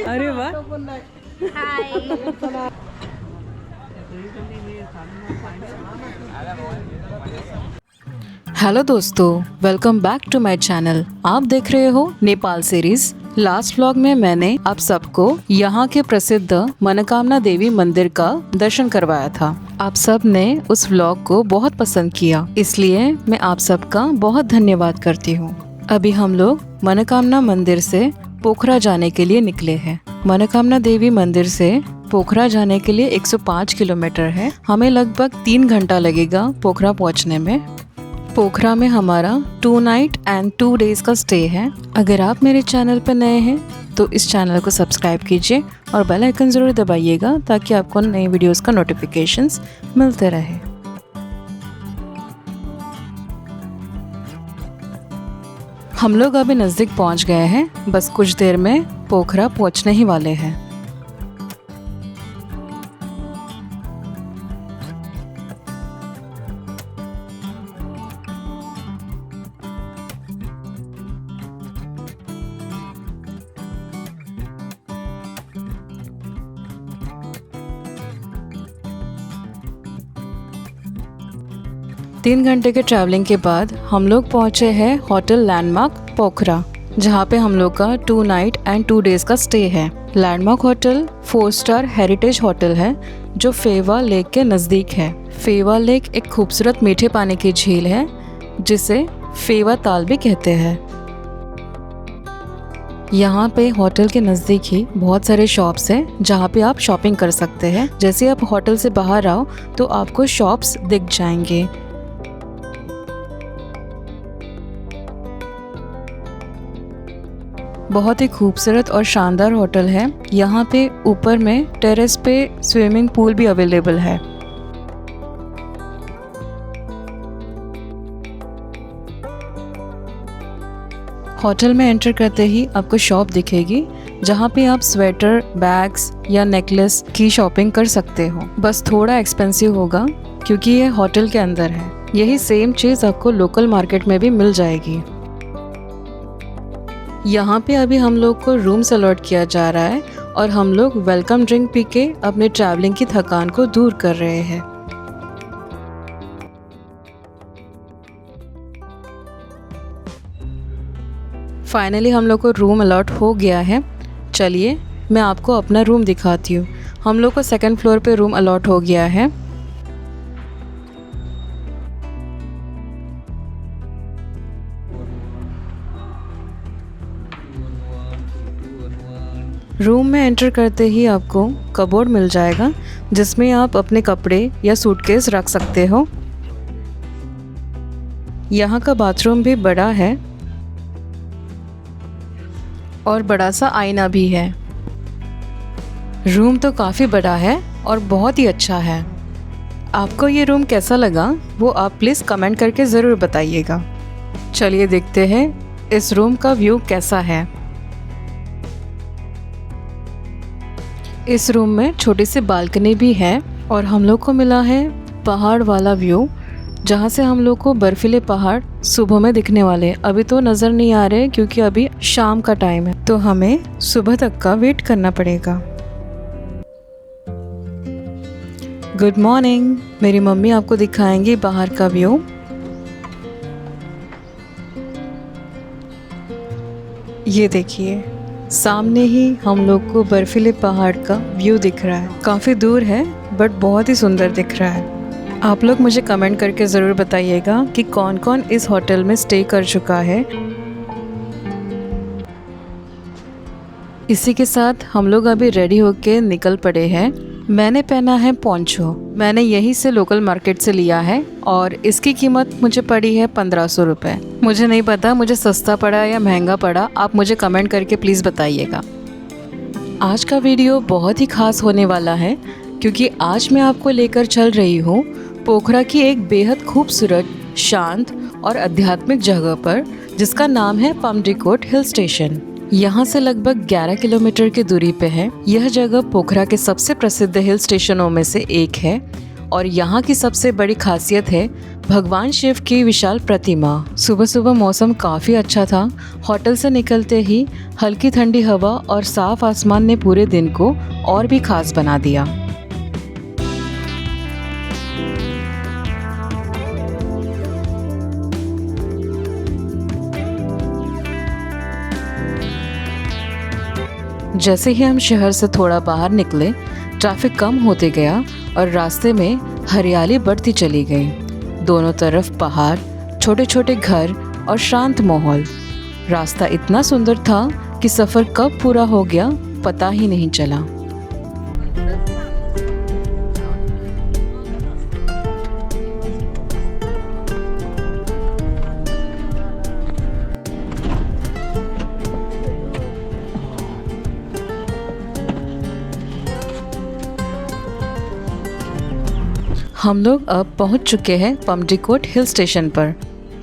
अरे वाह। हेलो दोस्तों, welcome back to my channel. आप देख रहे हो नेपाल सीरीज। लास्ट व्लॉग में मैंने आप सबको यहाँ के प्रसिद्ध मनोकामना देवी मंदिर का दर्शन करवाया था। आप सब ने उस व्लॉग को बहुत पसंद किया, इसलिए मैं आप सबका बहुत धन्यवाद करती हूँ। अभी हम लोग मनोकामना मंदिर से पोखरा जाने के लिए निकले हैं। मनोकामना देवी मंदिर से पोखरा जाने के लिए 105 किलोमीटर है। हमें लगभग 3 घंटा लगेगा पोखरा पहुंचने में। पोखरा में हमारा 2 नाइट एंड 2 डेज का स्टे है। अगर आप मेरे चैनल पर नए हैं तो इस चैनल को सब्सक्राइब कीजिए और बेल आइकन ज़रूर दबाइएगा ताकि आपको नए वीडियोस का नोटिफिकेशंस मिलते रहे। हम लोग अभी नज़दीक पहुंच गए हैं, बस कुछ देर में पोखरा पहुंचने ही वाले हैं। तीन घंटे के ट्रैवलिंग के बाद हम लोग पहुँचे हैं होटल लैंडमार्क पोखरा, जहाँ पे हम लोग का 2 नाइट एंड 2 डेज का स्टे है। Landmark hotel 4 star heritage hotel है जो फेवा लेक के नज़दीक है। फेवा लेक एक खूबसूरत मीठे पानी की झील है जिसे फेवा ताल भी कहते हैं। यहाँ पे होटल के नज़दीक ही बहुत सारे शॉप्स हैं जहाँ पे आप शॉपिंग कर सकते हैं। जैसे आप होटल से बाहर आओ तो आपको शॉप्स दिख जाएंगे। बहुत ही खूबसूरत और शानदार होटल है। यहाँ पे ऊपर में टेरेस पे स्विमिंग पूल भी अवेलेबल है। होटल में एंटर करते ही आपको शॉप दिखेगी जहाँ पे आप स्वेटर, बैग्स या नेकलेस की शॉपिंग कर सकते हो। बस थोड़ा एक्सपेंसिव होगा क्योंकि ये होटल के अंदर है। यही सेम चीज़ आपको लोकल मार्केट में भी मिल जाएगी। यहाँ पे अभी हम लोग को रूम्स अलॉट किया जा रहा है और हम लोग वेलकम ड्रिंक पी के अपने ट्रैवलिंग की थकान को दूर कर रहे हैं। फाइनली हम लोग को रूम अलॉट हो गया है। चलिए मैं आपको अपना रूम दिखाती हूँ। हम लोग को 2nd फ्लोर पे रूम अलॉट हो गया है। रूम में एंटर करते ही आपको कबोर्ड मिल जाएगा जिसमें आप अपने कपड़े या सूटकेस रख सकते हो। यहाँ का बाथरूम भी बड़ा है और बड़ा सा आईना भी है। रूम तो काफ़ी बड़ा है और बहुत ही अच्छा है। आपको ये रूम कैसा लगा वो आप प्लीज़ कमेंट करके ज़रूर बताइएगा। चलिए देखते हैं इस रूम का व्यू कैसा है। इस रूम में छोटी सी बालकनी भी है और हम लोग को मिला है पहाड़ वाला व्यू, जहाँ से हम लोग को बर्फीले पहाड़ सुबह में दिखने वाले। अभी तो नज़र नहीं आ रहे क्योंकि अभी शाम का टाइम है, तो हमें सुबह तक का वेट करना पड़ेगा। Good morning. मेरी मम्मी आपको दिखाएंगी बाहर का व्यू। ये देखिए सामने ही हम लोग को बर्फीले पहाड़ का व्यू दिख रहा है। काफ़ी दूर है बट बहुत ही सुंदर दिख रहा है। आप लोग मुझे कमेंट करके ज़रूर बताइएगा कि कौन कौन इस होटल में स्टे कर चुका है। इसी के साथ हम लोग अभी रेडी होके निकल पड़े हैं। मैंने पहना है पोंचो। मैंने यहीं से लोकल मार्केट से लिया है और इसकी कीमत मुझे पड़ी है 1500 रुपये। मुझे नहीं पता मुझे सस्ता पड़ा या महंगा पड़ा, आप मुझे कमेंट करके प्लीज़ बताइएगा। आज का वीडियो बहुत ही खास होने वाला है क्योंकि आज मैं आपको लेकर चल रही हूँ पोखरा की एक बेहद खूबसूरत, शांत और आध्यात्मिक जगह पर जिसका नाम है पमडीकोट हिल स्टेशन। यहाँ से लगभग 11 किलोमीटर की दूरी पे है। यह जगह पोखरा के सबसे प्रसिद्ध हिल स्टेशनों में से एक है और यहाँ की सबसे बड़ी खासियत है भगवान शिव की विशाल प्रतिमा। सुबह सुबह मौसम काफ़ी अच्छा था। होटल से निकलते ही हल्की ठंडी हवा और साफ आसमान ने पूरे दिन को और भी खास बना दिया। जैसे ही हम शहर से थोड़ा बाहर निकले, ट्रैफिक कम होते गया और रास्ते में हरियाली बढ़ती चली गई। दोनों तरफ पहाड़, छोटे छोटे घर और शांत माहौल। रास्ता इतना सुंदर था कि सफ़र कब पूरा हो गया पता ही नहीं चला। हम लोग अब पहुंच चुके हैं पमडीकोट हिल स्टेशन पर।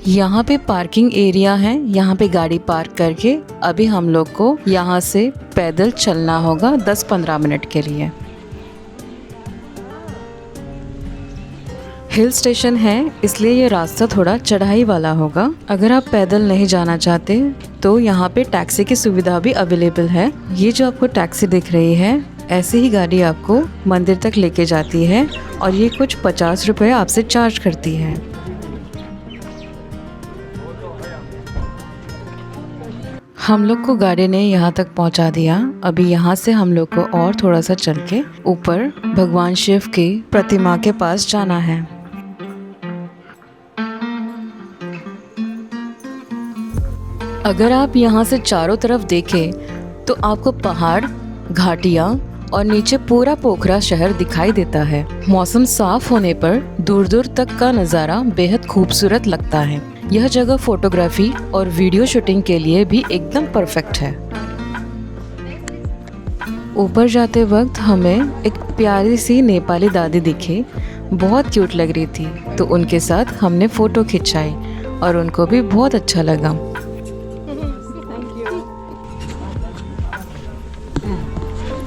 यहाँ पे पार्किंग एरिया है। यहाँ पे गाड़ी पार्क करके अभी हम लोग को यहाँ से पैदल चलना होगा 10-15 मिनट के लिए। हिल स्टेशन है इसलिए ये रास्ता थोड़ा चढ़ाई वाला होगा। अगर आप पैदल नहीं जाना चाहते तो यहाँ पे टैक्सी की सुविधा भी अवेलेबल है। ये जो आपको टैक्सी दिख रही है, ऐसे ही गाड़ी आपको मंदिर तक लेके जाती है और ये कुछ 50 रुपये आपसे चार्ज करती है। हम लोग को गाड़ी ने यहाँ तक पहुँचा दिया। अभी यहाँ से हम लोग को और थोड़ा सा चल के ऊपर भगवान शिव की प्रतिमा के पास जाना है। अगर आप यहाँ से चारों तरफ देखें तो आपको पहाड़, घाटियाँ और नीचे पूरा पोखरा शहर दिखाई देता है। मौसम साफ होने पर दूर दूर तक का नज़ारा बेहद खूबसूरत लगता है। यह जगह फोटोग्राफी और वीडियो शूटिंग के लिए भी एकदम परफेक्ट है। ऊपर जाते वक्त हमें एक प्यारी सी नेपाली दादी दिखी, बहुत क्यूट लग रही थी, तो उनके साथ हमने फ़ोटो खिंचाई और उनको भी बहुत अच्छा लगा।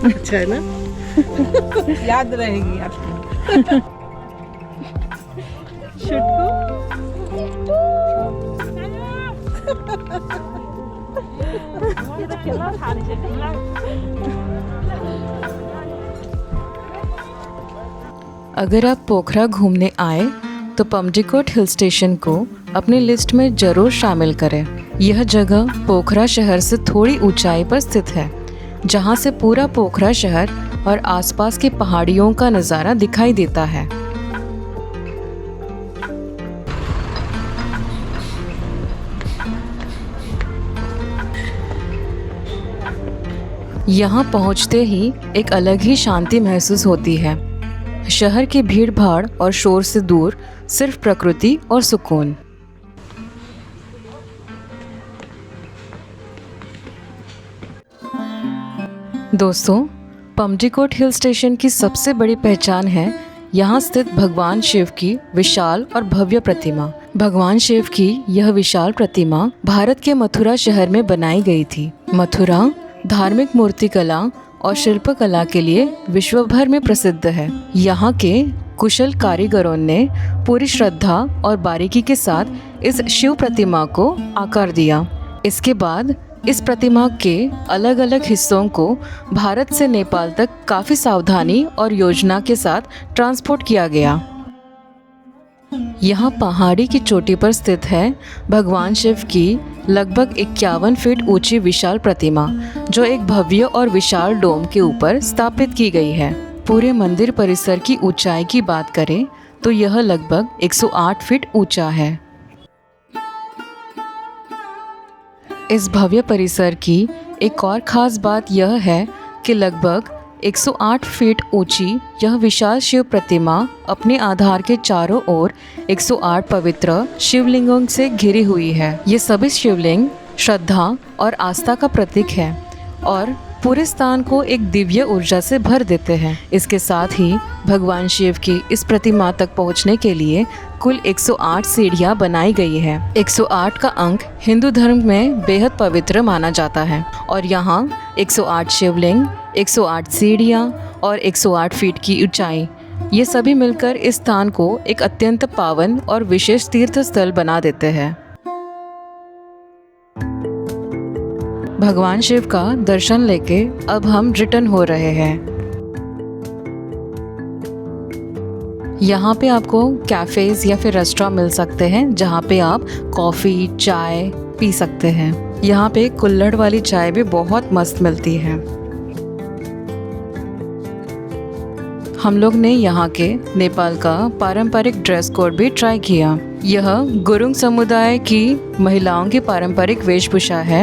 अच्छा है ना? याद रहेगी आपको। शुटकू अगर आप पोखरा घूमने आए तो पमडीकोट हिल स्टेशन को अपनी लिस्ट में ज़रूर शामिल करें। यह जगह पोखरा शहर से थोड़ी ऊंचाई पर स्थित है, जहां से पूरा पोखरा शहर और आसपास की पहाड़ियों का नज़ारा दिखाई देता है। यहाँ पहुँचते ही एक अलग ही शांति महसूस होती है। शहर की भीड़ भाड़ और शोर से दूर सिर्फ प्रकृति और सुकून। दोस्तों, पमडीकोट हिल स्टेशन की सबसे बड़ी पहचान है यहाँ स्थित भगवान शिव की विशाल और भव्य प्रतिमा। भगवान शिव की यह विशाल प्रतिमा भारत के मथुरा शहर में बनाई गई थी। मथुरा धार्मिक मूर्तिकला और शिल्पकला के लिए विश्व भर में प्रसिद्ध है। यहाँ के कुशल कारीगरों ने पूरी श्रद्धा और बारीकी के साथ इस शिव प्रतिमा को आकार दिया। इसके बाद इस प्रतिमा के अलग अलग हिस्सों को भारत से नेपाल तक काफ़ी सावधानी और योजना के साथ ट्रांसपोर्ट किया गया। यहाँ पहाड़ी की चोटी पर स्थित है भगवान शिव की लगभग 51 फीट ऊंची विशाल प्रतिमा, जो एक भव्य और विशाल डोम के ऊपर स्थापित की गई है। पूरे मंदिर परिसर की ऊंचाई की बात करें तो यह लगभग 108 फीट ऊंचा है। इस भव्य परिसर की एक और ख़ास बात यह है कि लगभग 108 फीट ऊंची यह विशाल शिव प्रतिमा अपने आधार के चारों ओर 108 पवित्र शिवलिंगों से घिरी हुई है। ये सभी शिवलिंग श्रद्धा और आस्था का प्रतीक है और पूरे स्थान को एक दिव्य ऊर्जा से भर देते हैं। इसके साथ ही भगवान शिव की इस प्रतिमा तक पहुंचने के लिए कुल 108 सीढ़ियां बनाई गई है। 108 का अंक हिंदू धर्म में बेहद पवित्र माना जाता है और यहाँ 108 शिवलिंग, 108 सीढ़ियाँ और 108 फीट की ऊंचाई ये सभी मिलकर इस स्थान को एक अत्यंत पावन और विशेष तीर्थ स्थल बना देते हैं। भगवान शिव का दर्शन लेके अब हम रिटर्न हो रहे हैं। यहाँ पे आपको कैफ़ेज़ या फिर रेस्टोरेंट मिल सकते हैं जहाँ पे आप कॉफ़ी चाय पी सकते हैं। यहाँ पे कुल्हड़ वाली चाय भी बहुत मस्त मिलती है। हम लोग ने यहाँ के नेपाल का पारंपरिक ड्रेस कोड भी ट्राई किया। यह गुरुंग समुदाय की महिलाओं की पारंपरिक वेशभूषा है।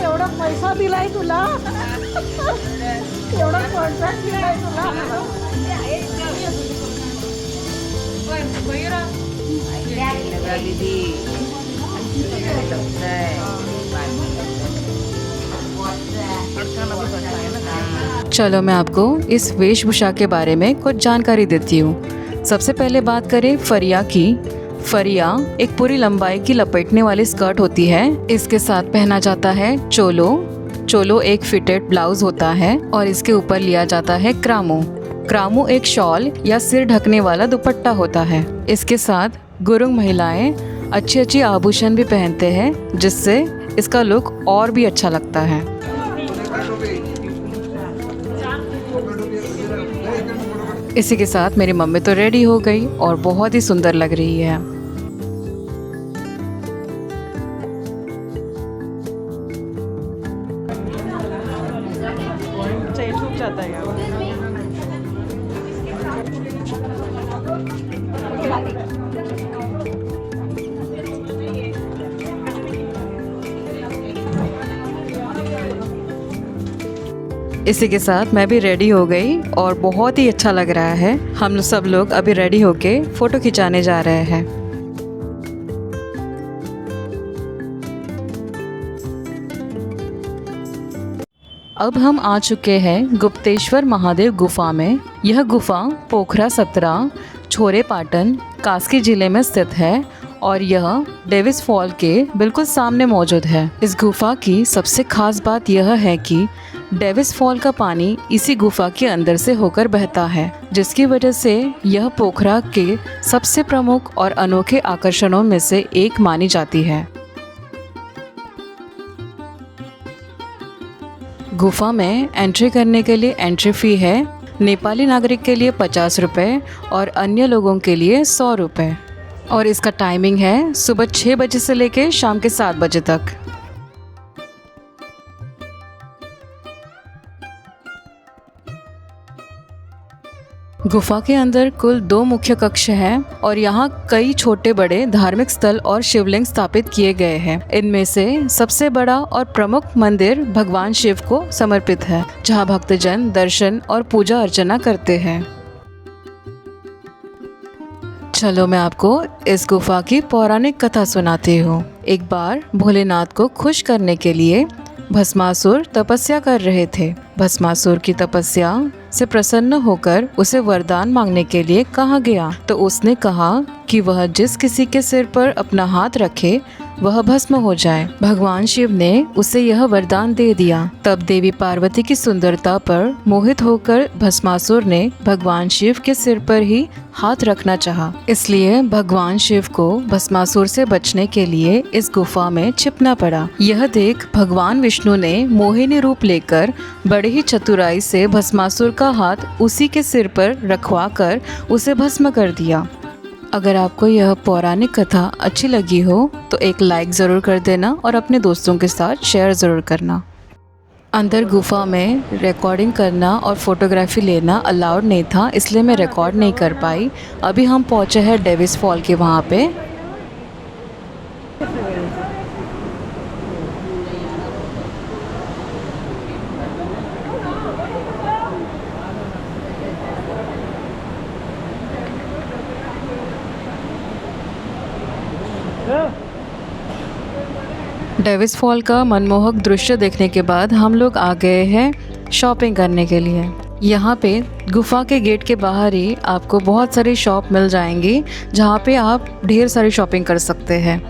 एवढा पैसा दिलाय तुला, एवढा कॉन्ट्रॅक्ट दिलाय तुला। चलो मैं आपको इस वेशभूषा के बारे में कुछ जानकारी देती हूँ। सबसे पहले बात करें फरिया की। फरिया एक पूरी लंबाई की लपेटने वाली स्कर्ट होती है। इसके साथ पहना जाता है चोलो। चोलो एक फिटेड ब्लाउज होता है और इसके ऊपर लिया जाता है क्रामो। क्रामो एक शॉल या सिर ढकने वाला दुपट्टा होता है। इसके साथ गुरुंग महिलाएं अच्छी अच्छी आभूषण भी पहनते हैं जिससे इसका लुक और भी अच्छा लगता है। इसी के साथ मेरी मम्मी तो रेडी हो गई और बहुत ही सुंदर लग रही है। छूट जाता है यार। इसी के साथ मैं भी रेडी हो गई और बहुत ही अच्छा लग रहा है। हम सब लोग अभी रेडी होके फोटो खिंचाने जा रहे हैं। अब हम आ चुके हैं गुप्तेश्वर महादेव गुफा में। यह गुफा पोखरा 17 छोरे पाटन कास्की जिले में स्थित है और यह डेविस फॉल के बिल्कुल सामने मौजूद है। इस गुफा की सबसे खास बात यह है कि डेविस फॉल का पानी इसी गुफा के अंदर से होकर बहता है, जिसकी वजह से यह पोखरा के सबसे प्रमुख और अनोखे आकर्षणों में से एक मानी जाती है। गुफा में एंट्री करने के लिए एंट्री फी है। नेपाली नागरिक के लिए 50 रुपये और अन्य लोगों के लिए 100 रुपये। और इसका टाइमिंग है सुबह 6 बजे से लेकर शाम के 7 बजे तक। गुफा के अंदर कुल 2 मुख्य कक्ष हैं और यहाँ कई छोटे बड़े धार्मिक स्थल और शिवलिंग स्थापित किए गए हैं। इनमें से सबसे बड़ा और प्रमुख मंदिर भगवान शिव को समर्पित है, जहाँ भक्तजन दर्शन और पूजा अर्चना करते हैं। चलो मैं आपको इस गुफा की पौराणिक कथा सुनाती हूँ। एक बार भोलेनाथ को खुश करने के लिए भस्मासुर तपस्या कर रहे थे। भस्मासुर की तपस्या से प्रसन्न होकर उसे वरदान मांगने के लिए कहा गया, तो उसने कहा कि वह जिस किसी के सिर पर अपना हाथ रखे वह भस्म हो जाए। भगवान शिव ने उसे यह वरदान दे दिया। तब देवी पार्वती की सुंदरता पर मोहित होकर भस्मासुर ने भगवान शिव के सिर पर ही हाथ रखना चाहा। इसलिए भगवान शिव को भस्मासुर से बचने के लिए इस गुफा में छिपना पड़ा। यह देख भगवान विष्णु ने मोहिनी रूप लेकर बड़े ही चतुराई से भस्मासुर का हाथ उसी के सिर पर रखवाकर उसे भस्म कर दिया। अगर आपको यह पौराणिक कथा अच्छी लगी हो तो एक लाइक ज़रूर कर देना और अपने दोस्तों के साथ शेयर ज़रूर करना। अंदर गुफा में रिकॉर्डिंग करना और फोटोग्राफी लेना अलाउड नहीं था, इसलिए मैं रिकॉर्ड नहीं कर पाई। अभी हम पहुँचे हैं डेविस फॉल के वहाँ पे। डेविस फॉल का मनमोहक दृश्य देखने के बाद हम लोग आ गए हैं शॉपिंग करने के लिए। यहाँ पे गुफा के गेट के बाहर ही आपको बहुत सारी शॉप मिल जाएंगी, जहाँ पे आप ढेर सारी शॉपिंग कर सकते हैं।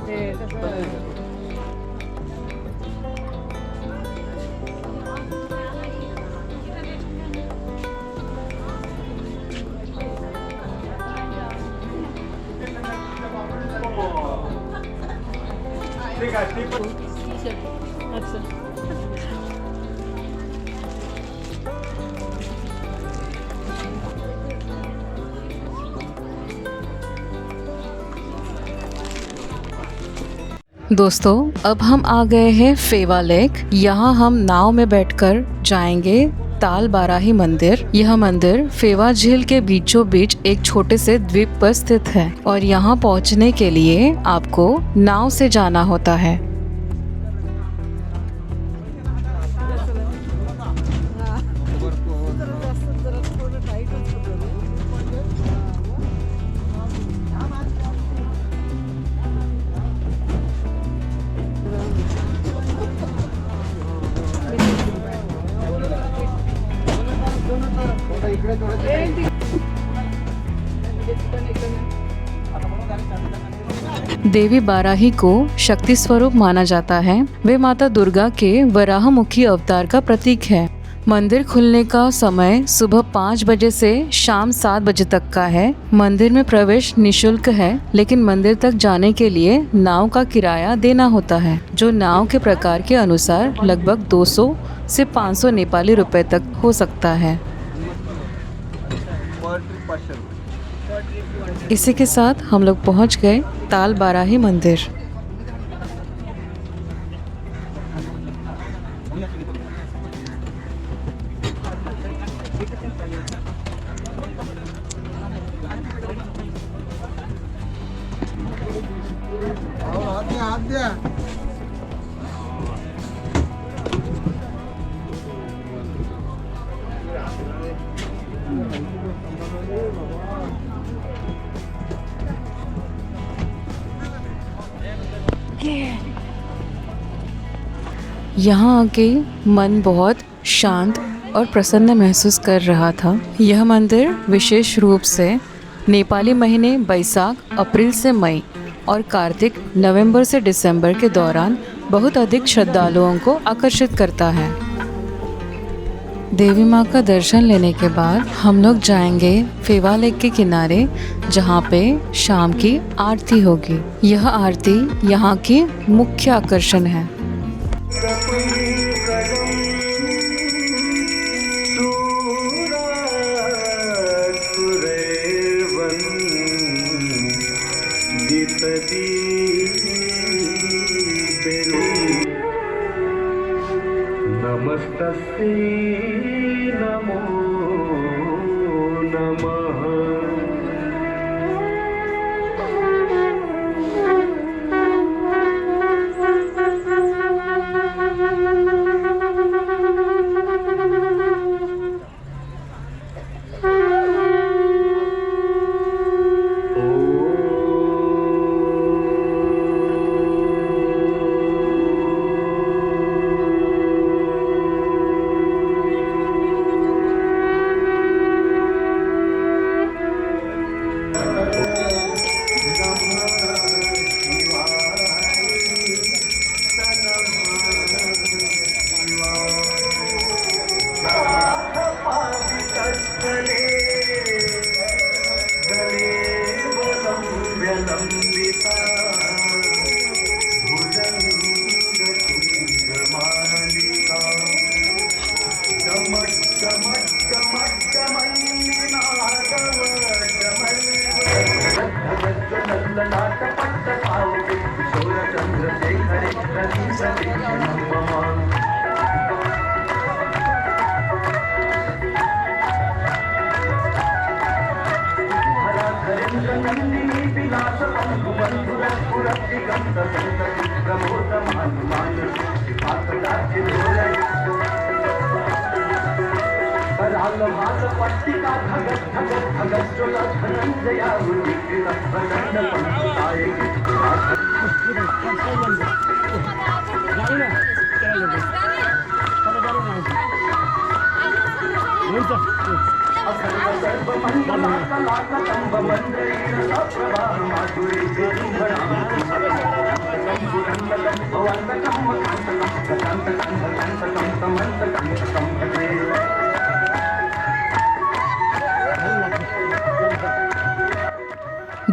ते कसं अच्छा दोस्तों अब हम आ गए हैं फेवा लेक। यहाँ हम नाव में बैठकर जाएंगे ताल बाराही मंदिर। यह मंदिर फेवा झील के बीचों बीच एक छोटे से द्वीप पर स्थित है और यहाँ पहुँचने के लिए आपको नाव से जाना होता है। देवी बाराही को शक्ति स्वरूप माना जाता है। वे माता दुर्गा के वराहमुखी अवतार का प्रतीक है। मंदिर खुलने का समय सुबह 5 बजे से शाम 7 बजे तक का है। मंदिर में प्रवेश निशुल्क है, लेकिन मंदिर तक जाने के लिए नाव का किराया देना होता है, जो नाव के प्रकार के अनुसार लगभग 200 से 500 नेपाली रुपए तक हो सकता है। इसी के साथ हम लोग पहुंच गए ताल बाराही मंदिर। यहाँ आके मन बहुत शांत और प्रसन्न महसूस कर रहा था। यह मंदिर विशेष रूप से नेपाली महीने बैसाख, अप्रैल से मई और कार्तिक, नवंबर से दिसंबर के दौरान बहुत अधिक श्रद्धालुओं को आकर्षित करता है। देवी माँ का दर्शन लेने के बाद हम लोग जाएंगे फेवा लेक के किनारे, जहाँ पे शाम की आरती होगी। यह आरती यहाँ की मुख्य आकर्षण है। नमस्तस्ते नमो नमः।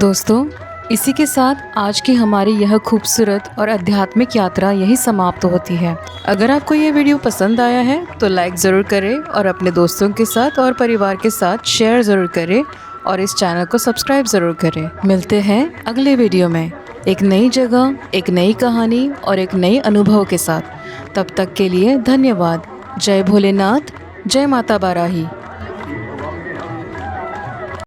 दोस्तों, इसी के साथ आज की हमारी यह खूबसूरत और आध्यात्मिक यात्रा यही समाप्त होती है। अगर आपको ये वीडियो पसंद आया है तो लाइक ज़रूर करें और अपने दोस्तों के साथ और परिवार के साथ शेयर ज़रूर करें और इस चैनल को सब्सक्राइब ज़रूर करें। मिलते हैं अगले वीडियो में एक नई जगह, एक नई कहानी और एक नए अनुभव के साथ। तब तक के लिए धन्यवाद। जय भोलेनाथ, जय माता बाराही।